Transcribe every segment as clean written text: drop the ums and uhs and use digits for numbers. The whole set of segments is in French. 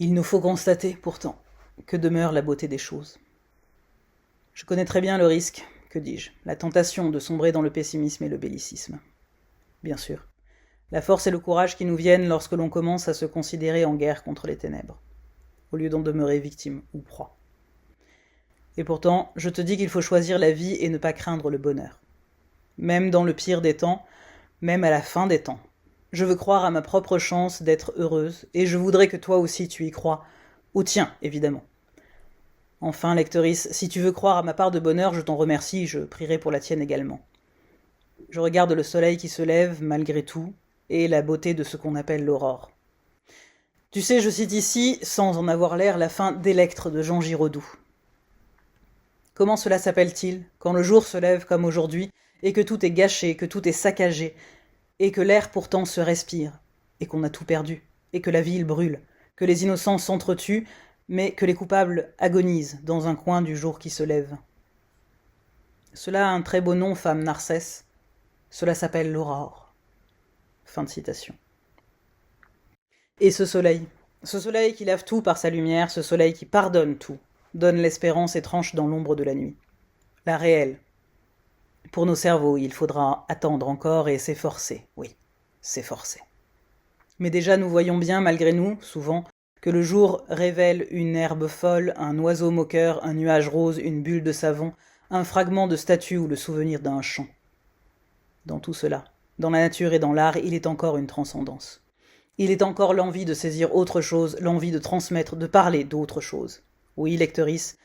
Il nous faut constater, pourtant, que demeure la beauté des choses. Je connais très bien le risque, que dis-je, la tentation de sombrer dans le pessimisme et le bellicisme. Bien sûr, la force et le courage qui nous viennent lorsque l'on commence à se considérer en guerre contre les ténèbres, au lieu d'en demeurer victime ou proie. Et pourtant, je te dis qu'il faut choisir la vie et ne pas craindre le bonheur. Même dans le pire des temps, même à la fin des temps. Je veux croire à ma propre chance d'être heureuse, et je voudrais que toi aussi tu y crois, au tien, évidemment. Enfin, lectrice, si tu veux croire à ma part de bonheur, je t'en remercie, je prierai pour la tienne également. Je regarde le soleil qui se lève, malgré tout, et la beauté de ce qu'on appelle l'aurore. Tu sais, je cite ici, sans en avoir l'air, la fin d'Électre de Jean Giraudoux. Comment cela s'appelle-t-il, quand le jour se lève comme aujourd'hui, et que tout est gâché, que tout est saccagé, et que l'air pourtant se respire, et qu'on a tout perdu, et que la ville brûle, que les innocents s'entretuent, mais que les coupables agonisent dans un coin du jour qui se lève. Cela a un très beau nom, femme Narcisse. Cela s'appelle l'aurore. Fin de citation. Et ce soleil qui lave tout par sa lumière, ce soleil qui pardonne tout, donne l'espérance et tranche dans l'ombre de la nuit. La réelle. Pour nos cerveaux, il faudra attendre encore et s'efforcer, oui, s'efforcer. Mais déjà nous voyons bien, malgré nous, souvent, que le jour révèle une herbe folle, un oiseau moqueur, un nuage rose, une bulle de savon, un fragment de statue ou le souvenir d'un chant. Dans tout cela, dans la nature et dans l'art, il est encore une transcendance. Il est encore l'envie de saisir autre chose, l'envie de transmettre, de parler d'autre chose. Oui, lectrice,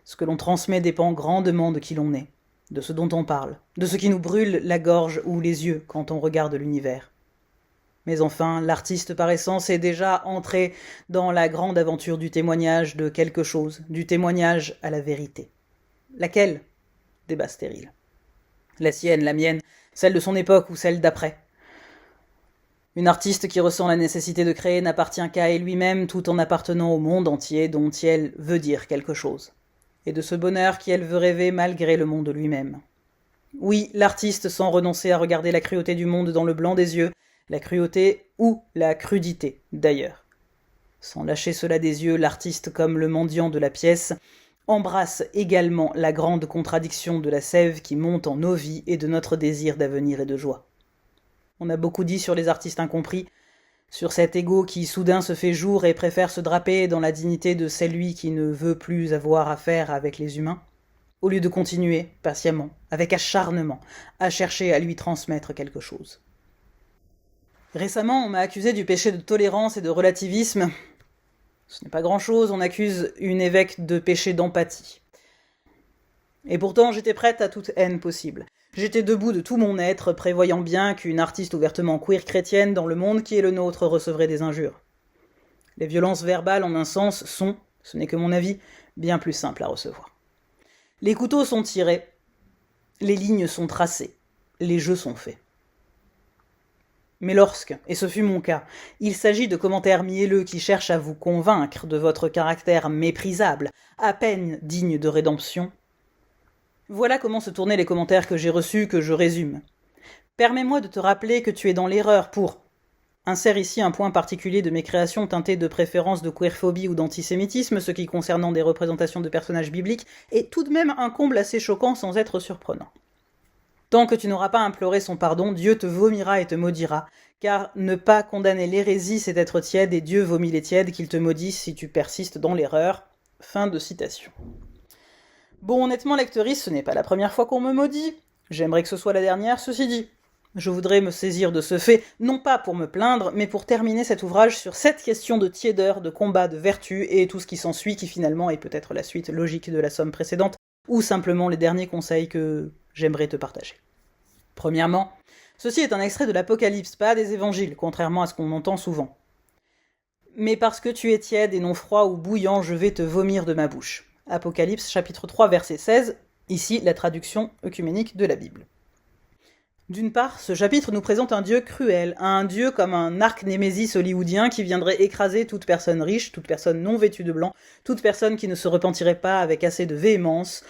ce que l'on transmet dépend grandement de qui l'on est, de ce dont on parle, de ce qui nous brûle la gorge ou les yeux quand on regarde l'univers. Mais enfin, l'artiste par essence est déjà entré dans la grande aventure du témoignage de quelque chose, du témoignage à la vérité. Laquelle ? Débat stérile. La sienne, la mienne, celle de son époque ou celle d'après. Une artiste qui ressent la nécessité de créer n'appartient qu'à elle lui-même tout en appartenant au monde entier dont elle veut dire quelque chose. Et de ce bonheur qu'elle veut rêver malgré le monde lui-même. Oui, l'artiste sans renoncer à regarder la cruauté du monde dans le blanc des yeux, la cruauté ou la crudité, d'ailleurs. Sans lâcher cela des yeux, l'artiste, comme le mendiant de la pièce, embrasse également la grande contradiction de la sève qui monte en nos vies et de notre désir d'avenir et de joie. On a beaucoup dit sur les artistes incompris, sur cet ego qui soudain se fait jour et préfère se draper dans la dignité de celui qui ne veut plus avoir affaire avec les humains, au lieu de continuer, patiemment, avec acharnement, à chercher à lui transmettre quelque chose. Récemment, on m'a accusé du péché de tolérance et de relativisme. Ce n'est pas grand-chose, on accuse une évêque de péché d'empathie. Et pourtant, j'étais prête à toute haine possible. J'étais debout de tout mon être, prévoyant bien qu'une artiste ouvertement queer chrétienne dans le monde qui est le nôtre recevrait des injures. Les violences verbales, en un sens, sont, ce n'est que mon avis, bien plus simples à recevoir. Les couteaux sont tirés, les lignes sont tracées, les jeux sont faits. Mais lorsque, et ce fut mon cas, il s'agit de commentaires mielleux qui cherchent à vous convaincre de votre caractère méprisable, à peine digne de rédemption, voilà comment se tournaient les commentaires que j'ai reçus, que je résume. Permets-moi de te rappeler que tu es dans l'erreur pour... Insère ici un point particulier de mes créations teintées de préférence de queerphobie ou d'antisémitisme, ce qui concernant des représentations de personnages bibliques est tout de même un comble assez choquant sans être surprenant. Tant que tu n'auras pas imploré son pardon, Dieu te vomira et te maudira, car ne pas condamner l'hérésie, c'est être tiède, et Dieu vomit les tièdes, qu'il te maudisse si tu persistes dans l'erreur. Fin de citation. Bon, honnêtement, lectrice, ce n'est pas la première fois qu'on me maudit. J'aimerais que ce soit la dernière, ceci dit. Je voudrais me saisir de ce fait, non pas pour me plaindre, mais pour terminer cet ouvrage sur cette question de tiédeur, de combat, de vertu, et tout ce qui s'ensuit, qui finalement est peut-être la suite logique de la somme précédente, ou simplement les derniers conseils que j'aimerais te partager. Premièrement, ceci est un extrait de l'Apocalypse, pas des évangiles, contrairement à ce qu'on entend souvent. Mais parce que tu es tiède et non froid ou bouillant, je vais te vomir de ma bouche. Apocalypse chapitre 3 verset 16, ici la traduction œcuménique de la Bible. D'une part, ce chapitre nous présente un dieu cruel, un dieu comme un arc-némésis hollywoodien qui viendrait écraser toute personne riche, toute personne non vêtue de blanc, toute personne qui ne se repentirait pas avec assez de véhémence,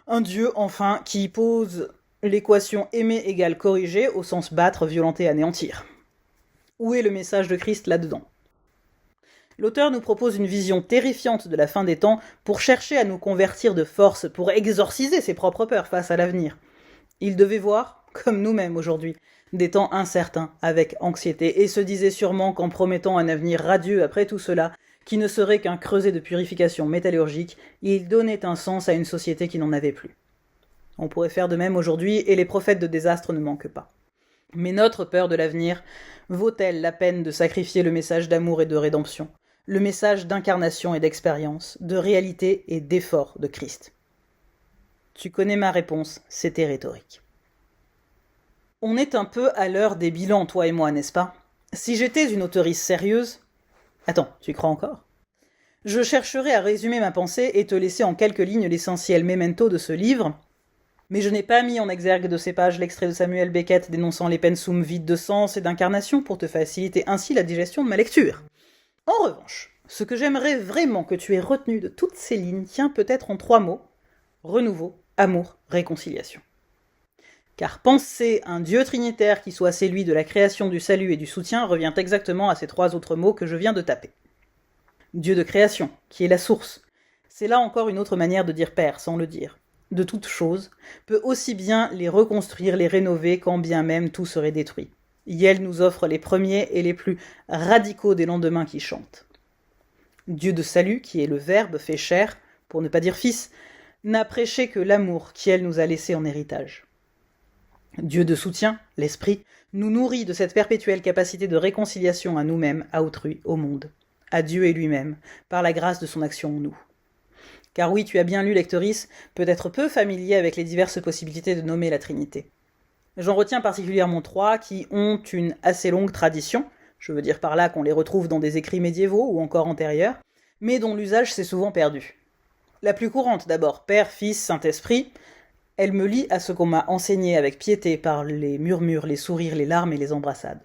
un dieu enfin qui pose l'équation aimer égale corriger au sens battre, violenter, anéantir. Où est le message de Christ là-dedans ? L'auteur nous propose une vision terrifiante de la fin des temps pour chercher à nous convertir de force, pour exorciser ses propres peurs face à l'avenir. Il devait voir, comme nous-mêmes aujourd'hui, des temps incertains avec anxiété et se disait sûrement qu'en promettant un avenir radieux après tout cela, qui ne serait qu'un creuset de purification métallurgique, il donnait un sens à une société qui n'en avait plus. On pourrait faire de même aujourd'hui et les prophètes de désastre ne manquent pas. Mais notre peur de l'avenir vaut-elle la peine de sacrifier le message d'amour et de rédemption, le message d'incarnation et d'expérience, de réalité et d'effort de Christ? Tu connais ma réponse, c'était rhétorique. On est un peu à l'heure des bilans, toi et moi, n'est-ce pas? Si j'étais une auteurice sérieuse... Attends, tu y crois encore? Je chercherais à résumer ma pensée et te laisser en quelques lignes l'essentiel memento de ce livre, mais je n'ai pas mis en exergue de ces pages l'extrait de Samuel Beckett dénonçant les pensums vides de sens et d'incarnation pour te faciliter ainsi la digestion de ma lecture. En revanche, ce que j'aimerais vraiment que tu aies retenu de toutes ces lignes tient peut-être en 3 mots: renouveau, amour, réconciliation. Car penser un Dieu trinitaire qui soit celui de la création, du salut et du soutien revient exactement à ces 3 autres mots que je viens de taper. Dieu de création, qui est la source. C'est là encore une autre manière de dire Père, sans le dire. De toutes choses, peut aussi bien les reconstruire, les rénover, quand bien même tout serait détruit. Yel nous offre les premiers et les plus radicaux des lendemains qui chantent. Dieu de salut, qui est le Verbe fait chair, pour ne pas dire fils, n'a prêché que l'amour qu'Yel nous a laissé en héritage. Dieu de soutien, l'Esprit, nous nourrit de cette perpétuelle capacité de réconciliation à nous-mêmes, à autrui, au monde, à Dieu et lui-même, par la grâce de son action en nous. Car oui, tu as bien lu, lectrice, peut-être peu familier avec les diverses possibilités de nommer la Trinité. J'en retiens particulièrement 3 qui ont une assez longue tradition, je veux dire par là qu'on les retrouve dans des écrits médiévaux ou encore antérieurs, mais dont l'usage s'est souvent perdu. La plus courante d'abord, Père, Fils, Saint-Esprit. Elle me lie à ce qu'on m'a enseigné avec piété par les murmures, les sourires, les larmes et les embrassades.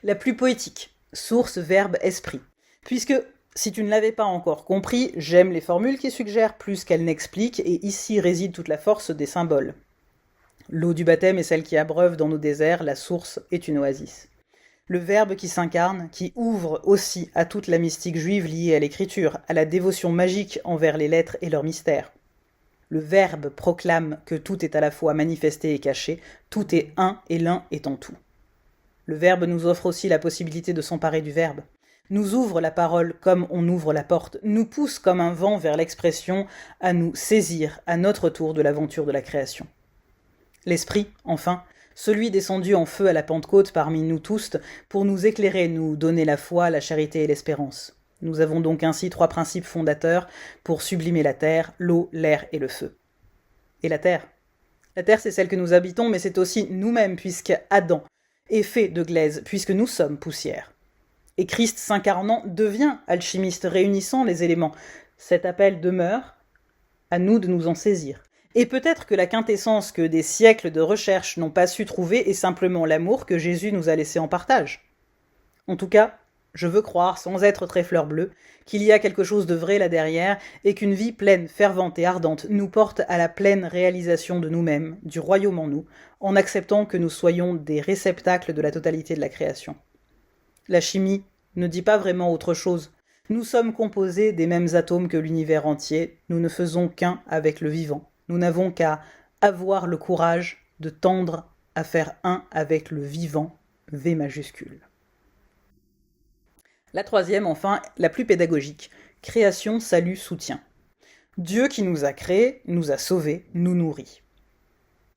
La plus poétique, source, verbe, esprit. Puisque, si tu ne l'avais pas encore compris, j'aime les formules qui suggèrent plus qu'elles n'expliquent, et ici réside toute la force des symboles. L'eau du baptême est celle qui abreuve dans nos déserts, la source est une oasis. Le Verbe qui s'incarne, qui ouvre aussi à toute la mystique juive liée à l'écriture, à la dévotion magique envers les lettres et leurs mystères. Le Verbe proclame que tout est à la fois manifesté et caché, tout est un et l'un est en tout. Le Verbe nous offre aussi la possibilité de s'emparer du Verbe, nous ouvre la parole comme on ouvre la porte, nous pousse comme un vent vers l'expression, à nous saisir à notre tour de l'aventure de la création. L'Esprit, enfin, celui descendu en feu à la Pentecôte parmi nous tous, pour nous éclairer, nous donner la foi, la charité et l'espérance. Nous avons donc ainsi 3 principes fondateurs pour sublimer la terre, l'eau, l'air et le feu. Et la terre? La terre, c'est celle que nous habitons, mais c'est aussi nous-mêmes, puisque Adam est fait de glaise, puisque nous sommes poussière. Et Christ s'incarnant devient alchimiste, réunissant les éléments. Cet appel demeure, à nous de nous en saisir. Et peut-être que la quintessence que des siècles de recherche n'ont pas su trouver est simplement l'amour que Jésus nous a laissé en partage. En tout cas, je veux croire, sans être très fleur bleue, qu'il y a quelque chose de vrai là derrière et qu'une vie pleine, fervente et ardente nous porte à la pleine réalisation de nous-mêmes, du royaume en nous, en acceptant que nous soyons des réceptacles de la totalité de la création. La chimie ne dit pas vraiment autre chose. Nous sommes composés des mêmes atomes que l'univers entier, nous ne faisons qu'un avec le vivant. Nous n'avons qu'à avoir le courage de tendre à faire un avec le vivant, V majuscule. La 3e, enfin, la plus pédagogique, création, salut, soutien. Dieu qui nous a créés, nous a sauvés, nous nourrit.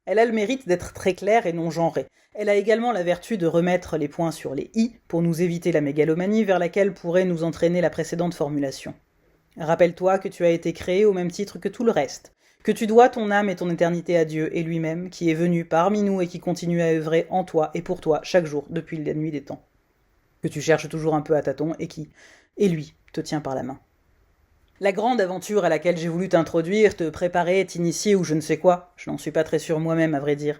Elle a le mérite d'être très claire et non genrée. Elle a également la vertu de remettre les points sur les i pour nous éviter la mégalomanie vers laquelle pourrait nous entraîner la précédente formulation. Rappelle-toi que tu as été créé au même titre que tout le reste, que tu dois ton âme et ton éternité à Dieu et lui-même, qui est venu parmi nous et qui continue à œuvrer en toi et pour toi chaque jour depuis la nuit des temps. Que tu cherches toujours un peu à tâtons et qui, et lui, te tient par la main. La grande aventure à laquelle j'ai voulu t'introduire, te préparer, t'initier ou je ne sais quoi, je n'en suis pas très sûre moi-même à vrai dire,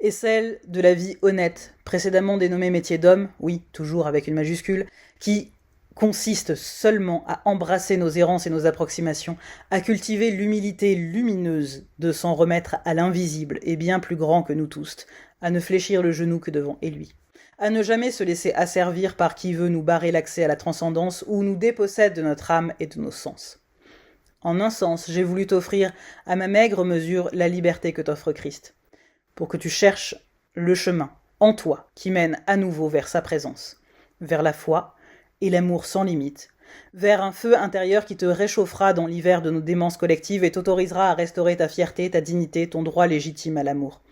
est celle de la vie honnête, précédemment dénommée métier d'homme, oui, toujours avec une majuscule, qui consiste seulement à embrasser nos errances et nos approximations, à cultiver l'humilité lumineuse de s'en remettre à l'invisible et bien plus grand que nous tous, à ne fléchir le genou que devant et lui, à ne jamais se laisser asservir par qui veut nous barrer l'accès à la transcendance ou nous dépossède de notre âme et de nos sens. En un sens, j'ai voulu t'offrir à ma maigre mesure la liberté que t'offre Christ, pour que tu cherches le chemin en toi qui mène à nouveau vers sa présence, vers la foi et l'amour sans limite, vers un feu intérieur qui te réchauffera dans l'hiver de nos démences collectives et t'autorisera à restaurer ta fierté, ta dignité, ton droit légitime à l'amour.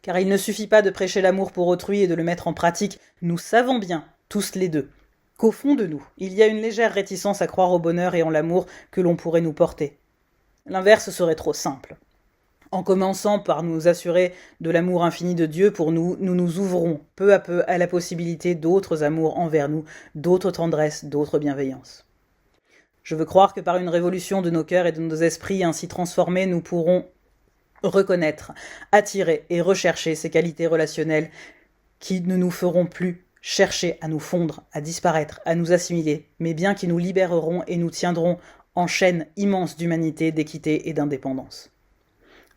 Car il ne suffit pas de prêcher l'amour pour autrui et de le mettre en pratique, nous savons bien, tous les deux, qu'au fond de nous, il y a une légère réticence à croire au bonheur et en l'amour que l'on pourrait nous porter. L'inverse serait trop simple. En commençant par nous assurer de l'amour infini de Dieu pour nous, nous nous ouvrons peu à peu à la possibilité d'autres amours envers nous, d'autres tendresses, d'autres bienveillances. Je veux croire que par une révolution de nos cœurs et de nos esprits ainsi transformés, nous pourrons reconnaître, attirer et rechercher ces qualités relationnelles qui ne nous feront plus chercher à nous fondre, à disparaître, à nous assimiler, mais bien qui nous libéreront et nous tiendront en chaîne immense d'humanité, d'équité et d'indépendance.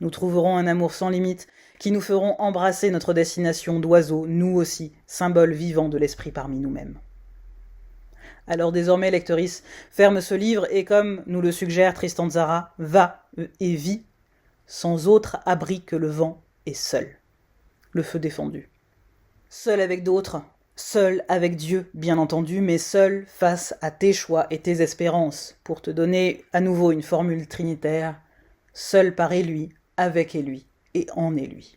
Nous trouverons un amour sans limite qui nous feront embrasser notre destination d'oiseaux, nous aussi, symboles vivants de l'esprit parmi nous-mêmes. Alors désormais, lectrice, ferme ce livre et comme nous le suggère Tristan Tzara, va et vis, sans autre abri que le vent et seul. Le feu défendu. Seul avec d'autres, seul avec Dieu, bien entendu, mais seul face à tes choix et tes espérances, pour te donner à nouveau une formule trinitaire, seul par et lui, avec et lui, et en et lui.